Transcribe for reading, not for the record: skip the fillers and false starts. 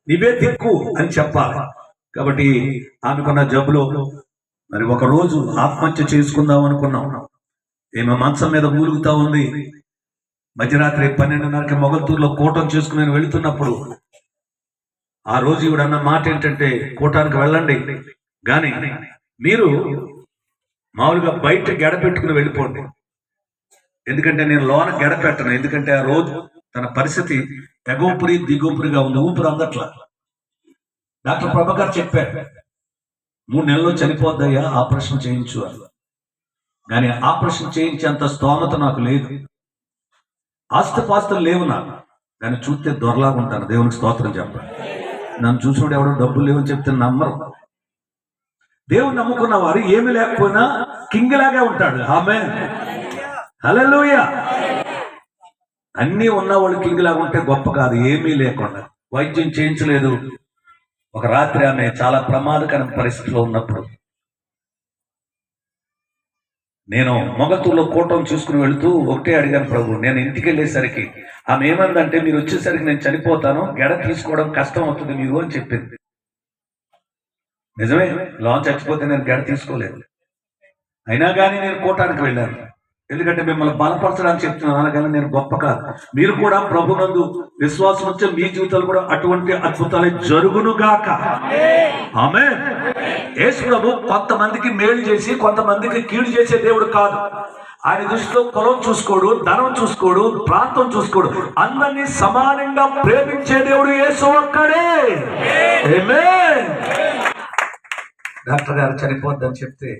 నీవే దిక్కు అని చెప్పాలి. కాబట్టి ఆమెకున్న జబ్బులో మరి ఒక రోజు ఆత్మహత్య చేసుకుందాం అనుకున్నాం. ఈమె మంచం మీద మూలుగుతా ఉంది. మధ్యరాత్రి 12:30కి మొగల్తూరులో కూటం చేసుకుని వెళుతున్నప్పుడు ఆ రోజు ఇవిడన్న మాట ఏంటంటే, కూటానికి వెళ్ళండి కానీ మీరు మామూలుగా బయట గెడ పెట్టుకుని వెళ్ళిపోండి, ఎందుకంటే నేను లోన గెడ పెట్టను. ఎందుకంటే ఆ రోజు తన పరిస్థితి ఎగోపురి దిగోపురిగా ఉంది, ఊపిరి అందట్లా. డాక్టర్ ప్రభాకర్ చెప్పారు 3 నెలల్లో చనిపోద్దయ్యా, ఆపరేషన్ చేయించు అని. కానీ ఆపరేషన్ చేయించేంత స్తోమత నాకు లేదు, ఆస్తిపాస్తులు లేవు నాకు. కానీ చూస్తే దొరలాగా ఉంటాను. దేవునికి స్తోత్రం చెప్పాలి. నన్ను చూసినప్పుడు ఎవడో డబ్బులు లేవని చెప్తే నమ్మరు. దేవుని నమ్ముకున్న వారు ఏమి లేకపోయినా కింగ్ లాగా ఉంటాడు. ఆమేన్, హల్లెలూయా. అన్నీ ఉన్నవాళ్ళు కింగ్ లాగా ఉంటే గొప్ప కాదు. ఏమీ లేకుండా వైద్యం చేయించలేదు. ఒక రాత్రి ఆమె చాలా ప్రమాదకర పరిస్థితిలో ఉన్నప్పుడు నేను మొగతూరులో కూటం చూసుకుని వెళుతూ ఒకటే అడిగాను, ప్రభు నేను ఇంటికి వెళ్ళేసరికి ఆమె ఏమందంటే, మీరు వచ్చేసరికి నేను చనిపోతాను, గెడ తీసుకోవడం కష్టం అవుతుంది మీరు అని చెప్పింది. నిజమే, లోన్ చచ్చిపోతే నేను గెడ తీసుకోలేదు. అయినా కానీ నేను కూటానికి వెళ్ళాను, ఎందుకంటే మిమ్మల్ని బలపరచడానికి చెప్తున్నాను. అనగానే నేను గొప్ప కాదు. మీరు కూడా ప్రభునందు విశ్వాసం వచ్చే మీ జీవితాలు కూడా అటువంటి అద్భుతాలు జరుగునుగాక. ఆమేన్. యేసు ప్రభు కొంతమందికి మేలు చేసి కొంతమందికి కీడు చేసే దేవుడు కాదు. ఆయన దృష్టిలో కులం చూసుకోడు, ధనం చూసుకోడు, ప్రాంతం చూసుకోడు. అందరినీ సమానంగా ప్రేమించే దేవుడు యేసు ఒక్కడే. ఆమేన్. డాక్టర్ గారు చనిపోద్దని చెప్తే